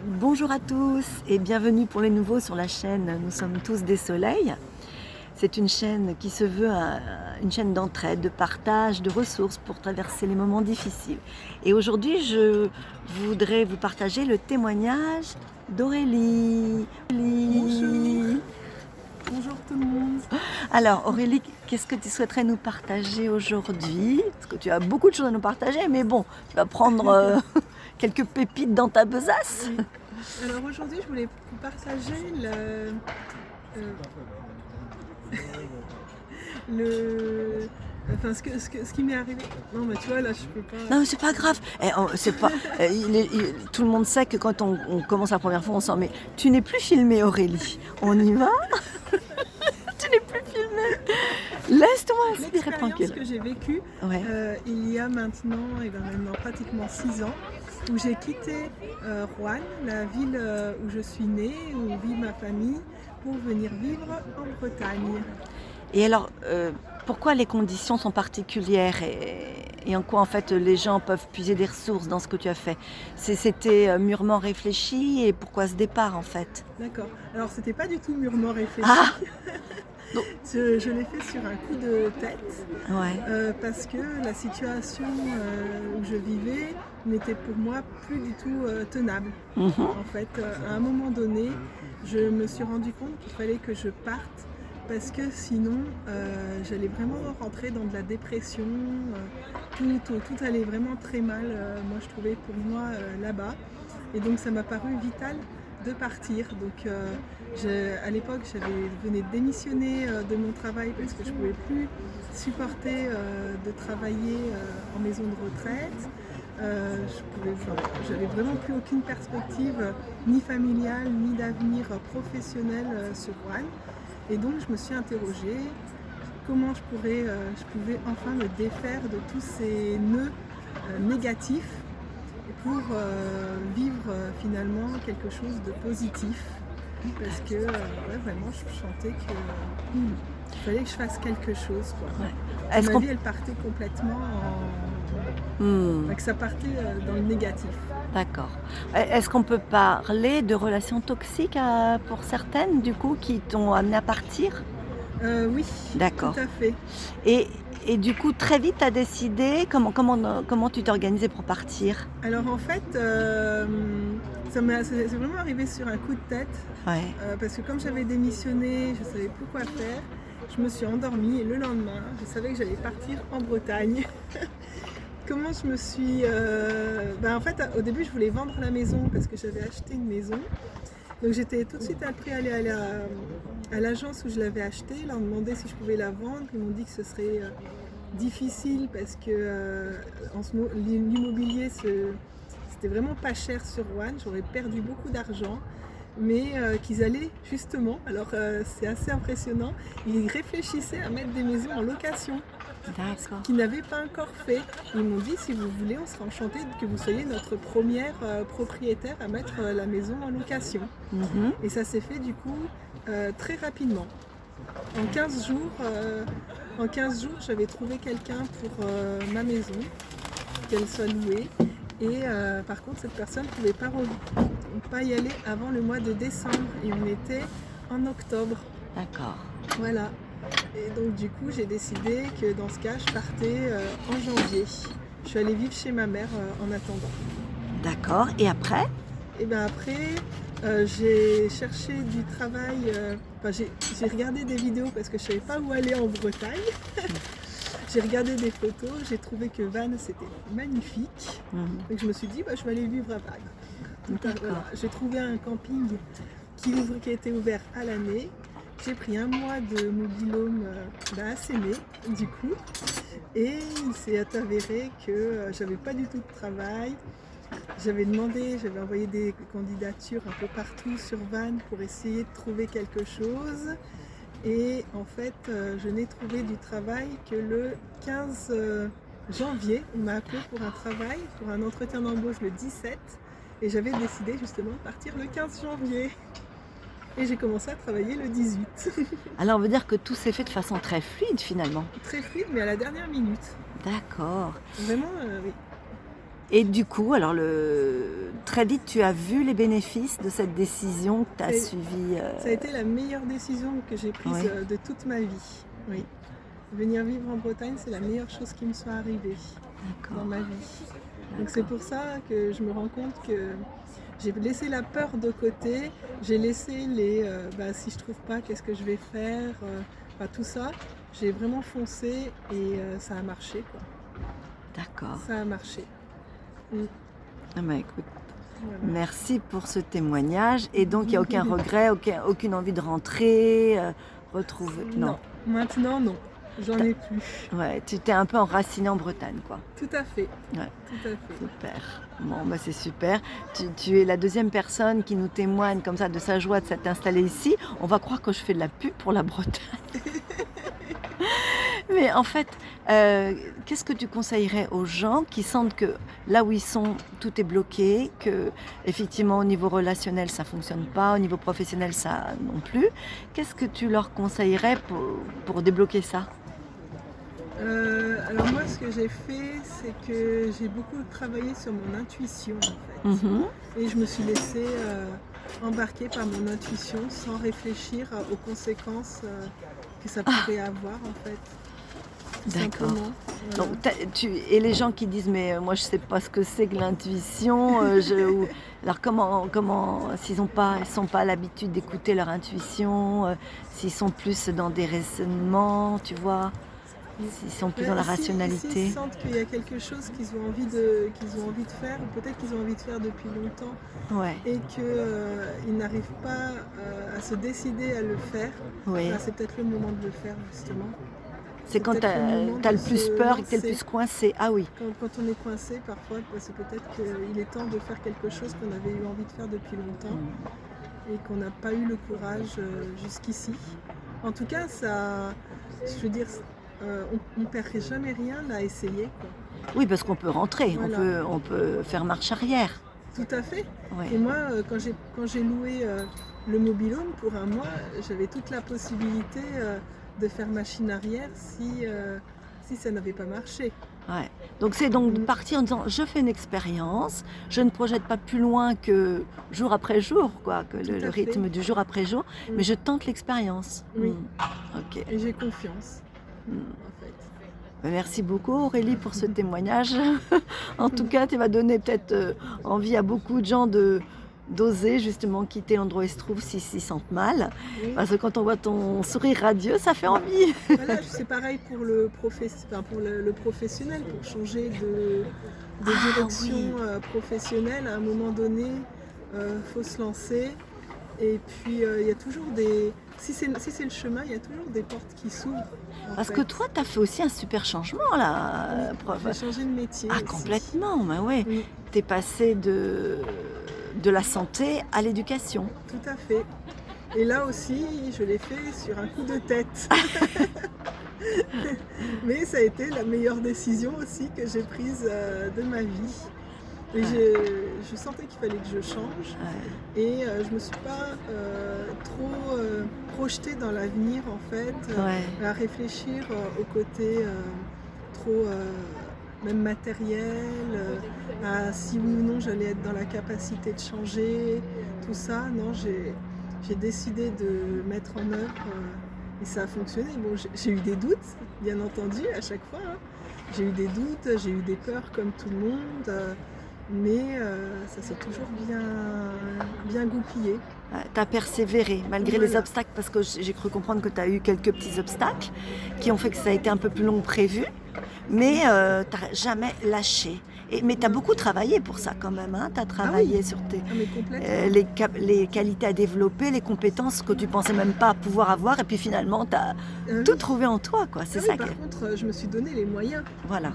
Bonjour à tous et bienvenue pour les nouveaux sur la chaîne Nous sommes tous des soleils. C'est une chaîne qui se veut une chaîne d'entraide, de partage, de ressources pour traverser les moments difficiles. Et aujourd'hui, je voudrais vous partager le témoignage d'Aurélie. Bonjour, bonjour tout le monde. Alors Aurélie, qu'est-ce que tu souhaiterais nous partager aujourd'hui? Parce que tu as beaucoup de choses à nous partager, mais bon, tu vas prendre quelques pépites dans ta besace. Oui. Alors aujourd'hui, je voulais vous partager ce qui m'est arrivé. Non, mais tu vois, là, je peux pas. Non, mais c'est pas grave. C'est pas, tout le monde sait que quand on commence la première fois, on sent. Mais tu n'es plus filmée, Aurélie. On y va? Tu n'es plus filmée. Laisse-toi inspirer tranquille. L'expérience que j'ai vécue Ouais. il y a maintenant, maintenant pratiquement 6 ans, où j'ai quitté Roanne, la ville où je suis née, où vit ma famille, pour venir vivre en Bretagne. Et alors, pourquoi les conditions sont particulières et en quoi en fait les gens peuvent puiser des ressources dans ce que tu as fait? C'était mûrement réfléchi et pourquoi ce départ en fait? D'accord. Alors, c'était pas du tout mûrement réfléchi. Ah! Donc, Je l'ai fait sur un coup de tête. ouais. Parce que la situation où je vivais n'était pour moi plus du tout tenable. Mhm. En fait, à un moment donné, je me suis rendu compte qu'il fallait que je parte parce que sinon, j'allais vraiment rentrer dans de la dépression. Tout allait vraiment très mal, moi je trouvais pour moi là-bas. Et donc ça m'a paru vital de partir. Donc à l'époque, venais de démissionner de mon travail parce que je ne pouvais plus supporter de travailler en maison de retraite. J'avais vraiment plus aucune perspective ni familiale ni d'avenir professionnel sur Roanne. Et donc je me suis interrogée comment je pouvais enfin me défaire de tous ces nœuds négatifs pour vivre finalement quelque chose de positif. Parce que vraiment je sentais qu'il fallait que je fasse quelque chose, quoi. Ouais. Ma vie elle partait complètement que ça partait dans le négatif. D'accord. Est-ce qu'on peut parler de relations toxiques pour certaines, du coup, qui t'ont amené à partir? Oui, D'accord. tout à fait. Et du coup, très vite, tu as décidé comment tu t'es organisée pour partir? Alors en fait, c'est vraiment arrivé sur un coup de tête. Ouais. Parce que comme j'avais démissionné, je ne savais plus quoi faire. Je me suis endormie et le lendemain, je savais que j'allais partir en Bretagne. Comment je me suis... en fait, au début, je voulais vendre la maison parce que j'avais acheté une maison. Donc j'étais tout de suite après aller à l'agence où je l'avais achetée, leur demander si je pouvais la vendre. Ils m'ont dit que ce serait difficile parce que l'immobilier, c'était vraiment pas cher sur Roanne. J'aurais perdu beaucoup d'argent. Mais qu'ils allaient justement, alors c'est assez impressionnant, ils réfléchissaient à mettre des maisons en location. D'accord. Qu'ils n'avaient pas encore fait. Ils m'ont dit si vous voulez, on sera enchantés que vous soyez notre première propriétaire à mettre la maison en location. Mhm. Et ça s'est fait du coup très rapidement. En 15 jours, j'avais trouvé quelqu'un pour ma maison, qu'elle soit louée. Et par contre, cette personne ne pouvait pas y aller avant le mois de décembre. Et on était en octobre. D'accord. Voilà. Et donc du coup, j'ai décidé que dans ce cas, je partais en janvier. Je suis allée vivre chez ma mère en attendant. D'accord. Et après? Et bien après, j'ai cherché du travail. J'ai regardé des vidéos parce que je ne savais pas où aller en Bretagne. J'ai regardé des photos, j'ai trouvé que Vannes c'était magnifique. Mhm. Donc je me suis dit, je vais aller vivre à Vannes. D'accord. Voilà. J'ai trouvé un camping qui était ouvert à l'année. J'ai pris un mois de mobil-home à Séné, du coup. Et il s'est avéré que j'avais pas du tout de travail. J'avais envoyé des candidatures un peu partout sur Vannes pour essayer de trouver quelque chose. Et en fait, je n'ai trouvé du travail que le 15 janvier. On m'a appelé pour un travail, pour un entretien d'embauche le 17. Et j'avais décidé justement de partir le 15 janvier. Et j'ai commencé à travailler le 18. Alors, on veut dire que tout s'est fait de façon très fluide finalement. Très fluide, mais à la dernière minute. D'accord. Vraiment, oui. Et du coup, alors très vite, tu as vu les bénéfices de cette décision que tu as Et suivie. Ça a été la meilleure décision que j'ai prise Oui, de toute ma vie. Oui. Venir vivre en Bretagne, c'est la meilleure chose qui me soit arrivée dans d'accord, ma vie. Donc c'est d'accord. pour ça que je me rends compte que j'ai laissé la peur de côté, j'ai laissé si je trouve pas, qu'est-ce que je vais faire, tout ça. J'ai vraiment foncé et ça a marché quoi. D'accord. Ça a marché. Mm, Ah bah, écoute, voilà. merci pour ce témoignage. Et donc, il n'y a aucun regret, aucune envie de rentrer, retrouver. Non. Non, maintenant non, j'en T'as- ai plus. Ouais, tu t'es un peu enraciné en Bretagne, quoi. Tout à fait, Ouais, tout à fait. super. Bon, bah c'est super. Tu es la deuxième personne qui nous témoigne comme ça de sa joie de s'être installée ici. On va croire que je fais de la pub pour la Bretagne. Mais en fait, qu'est-ce que tu conseillerais aux gens qui sentent que là où ils sont, tout est bloqué, que effectivement au niveau relationnel ça fonctionne pas, au niveau professionnel ça non plus. Qu'est-ce que tu leur conseillerais pour débloquer ça? Alors moi, ce que j'ai fait, c'est que j'ai beaucoup travaillé sur mon intuition en fait. Mhm. Et je me suis laissée embarquer par mon intuition sans réfléchir aux conséquences que ça pourrait avoir en fait. Tout D'accord. simplement. Voilà. Donc, et les gens qui disent mais moi je sais pas ce que c'est que l'intuition, alors s'ils sont pas l'habitude d'écouter leur intuition, s'ils sont plus dans des raisonnements, tu vois, s'ils sont plus dans la rationalité. S'ils sentent qu'il y a quelque chose qu'ils ont envie de faire, ou peut-être qu'ils ont envie de faire depuis longtemps, Ouais, et qu'ils n'arrivent pas à se décider à le faire, oui. c'est peut-être le moment de le faire justement. C'est quand peut-être le moment t'as de le plus se peur et que t'es le lancer. plus coincé. Ah oui, Quand on est coincé, parfois, c'est peut-être qu'il est temps de faire quelque chose qu'on avait eu envie de faire depuis longtemps et qu'on n'a pas eu le courage jusqu'ici. En tout cas, je veux dire, on ne perdrait jamais rien à essayer, quoi. oui parce qu'on peut rentrer, Voilà. on peut faire marche arrière. Tout à fait. Ouais. Et moi, quand j'ai loué le mobil-home pour un mois, j'avais toute la possibilité de faire machine arrière si ça n'avait pas marché. Ouais. Donc c'est donc de Mm. partir en disant je fais une expérience, je ne projette pas plus loin que jour après jour, quoi, que Tout le à fait. rythme du jour après jour, Mm. mais je tente l'expérience. Oui. Ok. Et j'ai confiance, Mm. en fait. Ben, merci beaucoup Aurélie pour ce témoignage. En tout cas, tu vas donner peut-être envie à beaucoup de gens d'oser justement quitter l'endroit où ils se trouvent s'ils s'y sentent mal. Oui. Parce que quand on voit ton sourire radieux, ça fait envie. Voilà, c'est pareil pour le professionnel, pour changer de Ah direction oui. professionnelle. À un moment donné, faut se lancer. Et puis, il y a toujours si c'est le chemin, il y a toujours des portes qui s'ouvrent. Parce que toi, tu as fait aussi un super changement là, prof. J'ai changé de métier Ah aussi. complètement, ben ouais. Oui, T'es passé de la santé à l'éducation. tout à fait. Et là aussi, je l'ai fait sur un coup de tête. Mais ça a été la meilleure décision aussi que j'ai prise de ma vie. Et je sentais qu'il fallait que je change. Ouais. Et je me suis pas trop projetée dans l'avenir en fait, Ouais. à réfléchir au côté trop même matériel, à si oui ou non j'allais être dans la capacité de changer, tout ça. Non, j'ai décidé de mettre en œuvre et ça a fonctionné. Bon, j'ai eu des doutes, bien entendu, à chaque fois. Hein. J'ai eu des doutes, j'ai eu des peurs comme tout le monde. Mais ça s'est toujours bien goupillé. Ouais, t'as persévéré malgré les Voilà. obstacles parce que j'ai cru comprendre que tu as eu quelques petits obstacles qui ont fait que ça a été un peu plus long que prévu, mais t'as jamais lâché. Mais tu as beaucoup travaillé pour ça quand même, hein. Tu as travaillé sur Ah, mais complètement. les qualités à développer, les compétences que tu pensais même pas pouvoir avoir et puis finalement tu as Ah tout oui. trouvé en toi, quoi. C'est Ah ça oui, par contre, je me suis donné les moyens Voilà.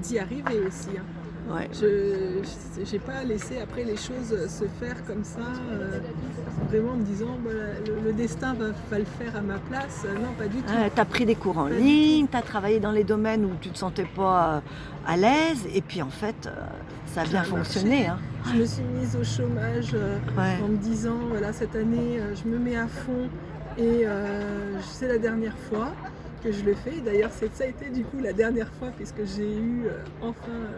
d'y arriver aussi. Hein. Ouais. Je n'ai pas laissé après les choses se faire comme ça, vraiment en me disant le destin va le faire à ma place. Non, pas du tout. Tu as pris des cours en Pas du ligne, tu as travaillé dans les domaines où tu ne te sentais pas à l'aise et puis en fait ça a bien Ça a fonctionné. marché. Hein. Je me suis mise au chômage Ouais. en me disant voilà, cette année je me mets à fond et c'est la dernière fois. que je le fais. D'ailleurs, ça a été du coup la dernière fois puisque j'ai eu enfin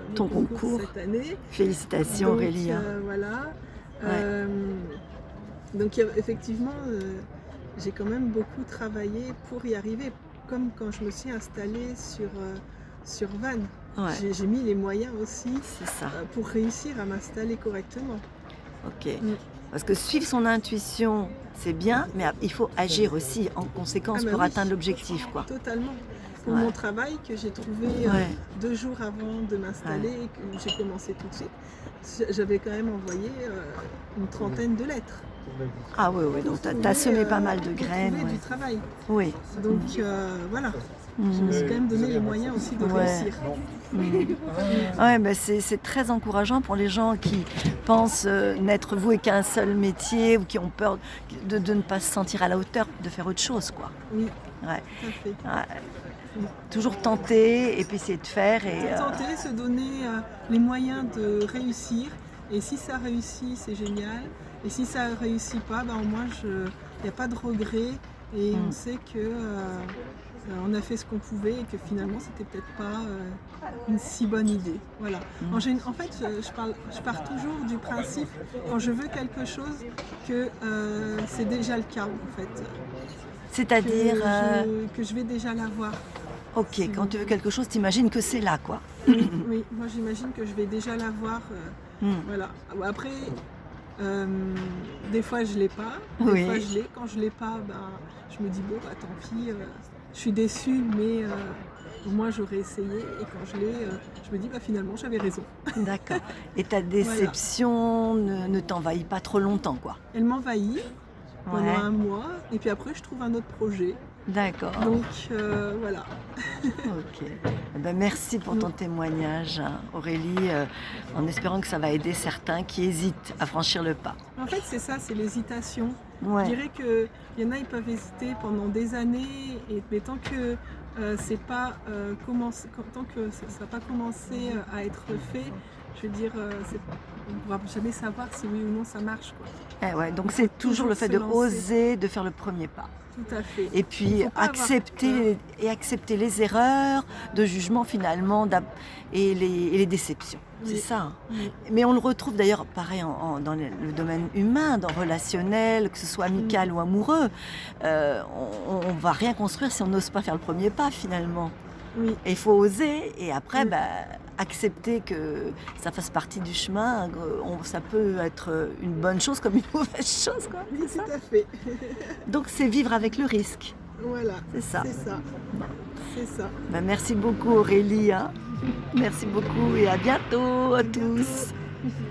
mon Ton concours cette année. Félicitations Donc Aurélie. voilà. Ouais. Donc effectivement, j'ai quand même beaucoup travaillé pour y arriver, comme quand je me suis installée sur Vannes. Ouais, J'ai mis les moyens aussi c'est ça. pour réussir à m'installer correctement. Ok. Mm. Parce que suivre son intuition, c'est bien, mais il faut agir aussi en conséquence Ah bah pour oui, atteindre l'objectif, quoi. totalement. Pour Ouais. mon travail que j'ai trouvé Ouais. 2 jours avant de m'installer et que j'ai commencé tout de suite, j'avais quand même envoyé une trentaine de lettres. Ah oui, oui, donc tu Pour as semé pas mal de pour graines. trouver Ouais. du travail. Oui. Donc voilà, je me suis quand même donné les moyens aussi de Ouais. réussir. Ouais, bah c'est très encourageant pour les gens qui pensent n'être voués qu'à un seul métier ou qui ont peur de ne pas se sentir à la hauteur de faire autre chose, quoi. Oui, Ouais. tout à fait. Ouais. Toujours tenter et puis essayer de faire. Et, Tenter, se donner les moyens de réussir. Et si ça réussit, c'est génial. Et si ça ne réussit pas, ben, au moins il n'y a pas de regret. Et on sait que on a fait ce qu'on pouvait et que finalement c'était peut-être pas une si bonne idée. Voilà. En fait, je pars toujours du principe, quand je veux quelque chose, que c'est déjà le cas en fait. c'est-à-dire, Que je vais déjà l'avoir. ok, quand tu veux quelque chose, t'imagines que c'est là, quoi. Oui, oui, moi j'imagine que je vais déjà l'avoir. Mm. Voilà. Après, des fois je l'ai pas, Oui. des fois je l'ai. Quand je l'ai pas, ben, je me dis bon bah tant pis, je suis déçue, mais au moins j'aurais essayé. Et quand je l'ai, je me dis bah finalement j'avais raison. D'accord. Et ta déception ne t'envahit pas trop longtemps, quoi. Elle m'envahit pendant Ouais. 1 mois, et puis après je trouve un autre projet. D'accord. Donc voilà. Ok. Eh ben, merci pour ton témoignage, hein, Aurélie, en espérant que ça va aider certains qui hésitent à franchir le pas. En fait c'est ça, c'est l'hésitation. Ouais. Je dirais qu'il y en a, ils peuvent hésiter pendant des années, mais tant que c'est pas tant que ça n'a pas commencé à être fait, je veux dire, on ne pourra jamais savoir si oui ou non ça marche, quoi. Eh ouais, donc c'est toujours le fait se de lancer. oser, de faire le premier pas. Tout à fait. Et puis Faut pas avoir accepter les erreurs de jugement finalement et les déceptions. Oui. C'est ça. Hein. Oui. Mais on le retrouve d'ailleurs pareil dans le domaine humain, dans relationnel, que ce soit amical ou amoureux. On va rien construire si on n'ose pas faire le premier pas finalement. Oui. Et il faut oser et après accepter que ça fasse partie du chemin. Ça peut être une bonne chose comme une mauvaise chose, quoi. Oui, tout à fait. Donc c'est vivre avec le risque. Voilà. C'est ça. C'est ça. C'est ça. Ben, merci beaucoup Aurélie. Hein. Merci beaucoup et à bientôt à tous.